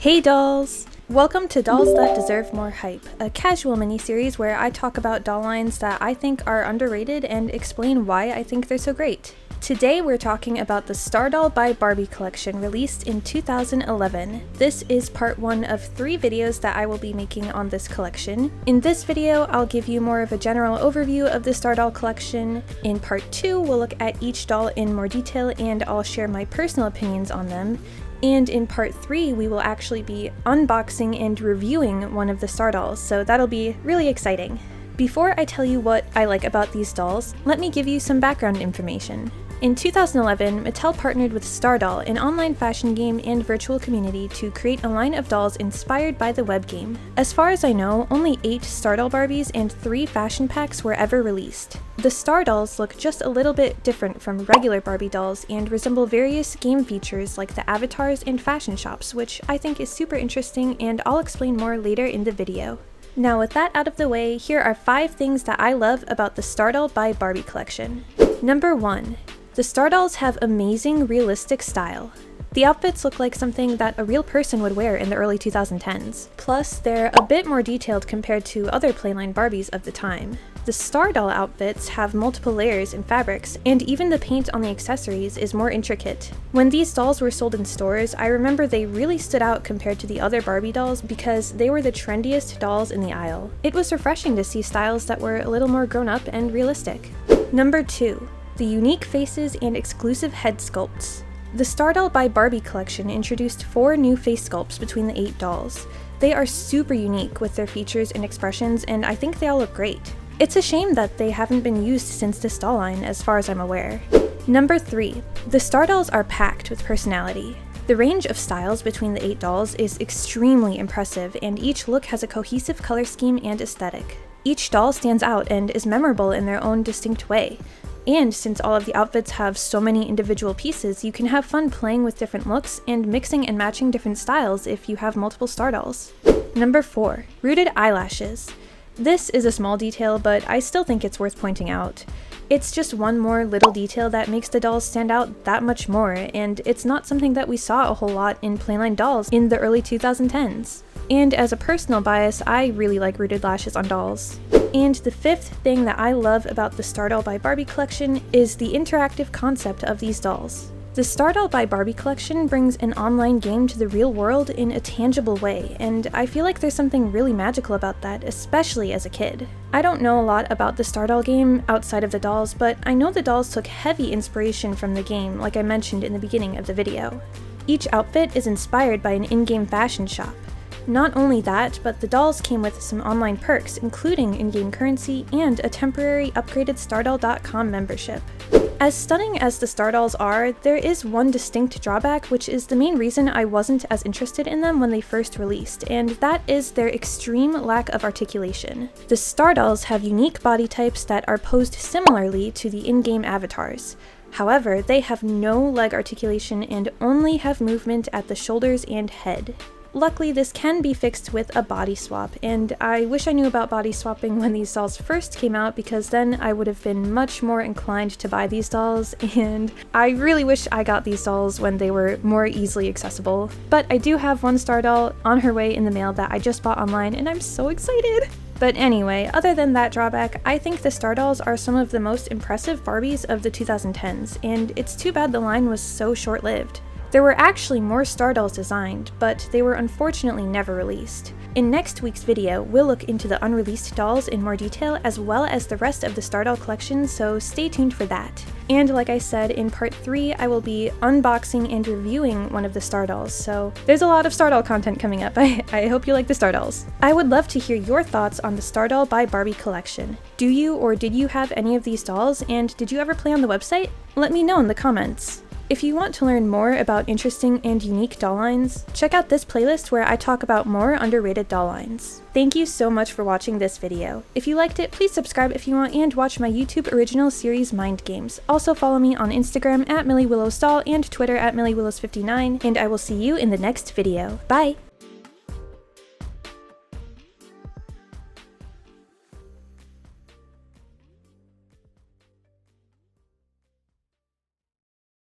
Hey dolls! Welcome to Dolls That Deserve More Hype, a casual mini-series where I talk about doll lines that I think are underrated and explain why I think they're so great. Today we're talking about the STARDOLL by Barbie collection released in 2011. This is part 1 of 3 videos that I will be making on this collection. In this video, I'll give you more of a general overview of the STARDOLL collection. In part 2, we'll look at each doll in more detail and I'll share my personal opinions on them. And in part 3, we will actually be unboxing and reviewing one of the STARDOLLs, so that'll be really exciting. Before I tell you what I like about these dolls, let me give you some background information. In 2011, Mattel partnered with STARDOLL, an online fashion game and virtual community, to create a line of dolls inspired by the web game. As far as I know, only 8 STARDOLL Barbies and 3 fashion packs were ever released. The STARDOLLs look just a little bit different from regular Barbie dolls and resemble various game features like the avatars and fashion shops, which I think is super interesting and I'll explain more later in the video. Now with that out of the way, here are 5 things that I love about the STARDOLL by Barbie collection. Number 1. The STARDOLLs have amazing, realistic style. The outfits look like something that a real person would wear in the early 2010s. Plus, they're a bit more detailed compared to other playline Barbies of the time. The STARDOLL outfits have multiple layers and fabrics, and even the paint on the accessories is more intricate. When these dolls were sold in stores, I remember they really stood out compared to the other Barbie dolls because they were the trendiest dolls in the aisle. It was refreshing to see styles that were a little more grown up and realistic. Number 2. The unique faces and exclusive head sculpts. The STARDOLL by Barbie collection introduced 4 new face sculpts between the 8 dolls. They are super unique with their features and expressions, and I think they all look great. It's a shame that they haven't been used since this doll line, as far as I'm aware. Number 3. The STARDOLLs are packed with personality. The range of styles between the 8 dolls is extremely impressive, and each look has a cohesive color scheme and aesthetic. Each doll stands out and is memorable in their own distinct way. And since all of the outfits have so many individual pieces, you can have fun playing with different looks and mixing and matching different styles if you have multiple STARDOLLs. Number 4. Rooted eyelashes. This is a small detail, but I still think it's worth pointing out. It's just one more little detail that makes the dolls stand out that much more, and it's not something that we saw a whole lot in playline dolls in the early 2010s. And as a personal bias, I really like rooted lashes on dolls. And the 5th thing that I love about the STARDOLL by Barbie collection is the interactive concept of these dolls. The STARDOLL by Barbie collection brings an online game to the real world in a tangible way, and I feel like there's something really magical about that, especially as a kid. I don't know a lot about the STARDOLL game outside of the dolls, but I know the dolls took heavy inspiration from the game, like I mentioned in the beginning of the video. Each outfit is inspired by an in-game fashion shop. Not only that, but the dolls came with some online perks, including in-game currency and a temporary upgraded STARDOLL.com membership. As stunning as the STARDOLLs are, there is one distinct drawback, which is the main reason I wasn't as interested in them when they first released, and that is their extreme lack of articulation. The STARDOLLs have unique body types that are posed similarly to the in-game avatars. However, they have no leg articulation and only have movement at the shoulders and head. Luckily, this can be fixed with a body swap, and I wish I knew about body swapping when these dolls first came out because then I would have been much more inclined to buy these dolls, and I really wish I got these dolls when they were more easily accessible. But I do have one STARDOLL on her way in the mail that I just bought online, and I'm so excited! But anyway, other than that drawback, I think the STARDOLLs are some of the most impressive Barbies of the 2010s, and it's too bad the line was so short-lived. There were actually more STARDOLLs designed, but they were unfortunately never released. In next week's video, we'll look into the unreleased dolls in more detail as well as the rest of the STARDOLL collection, so stay tuned for that. And like I said, in part 3, I will be unboxing and reviewing one of the STARDOLLs, so there's a lot of STARDOLL content coming up. I hope you like the STARDOLLs. I would love to hear your thoughts on the STARDOLL by Barbie collection. Do you or did you have any of these dolls, and did you ever play on the website? Let me know in the comments. If you want to learn more about interesting and unique doll lines, check out this playlist where I talk about more underrated doll lines. Thank you so much for watching this video. If you liked it, please subscribe if you want and watch my YouTube original series Mind Games. Also follow me on Instagram at MillieWillowsDoll and Twitter at MillieWillows59, and I will see you in the next video. Bye!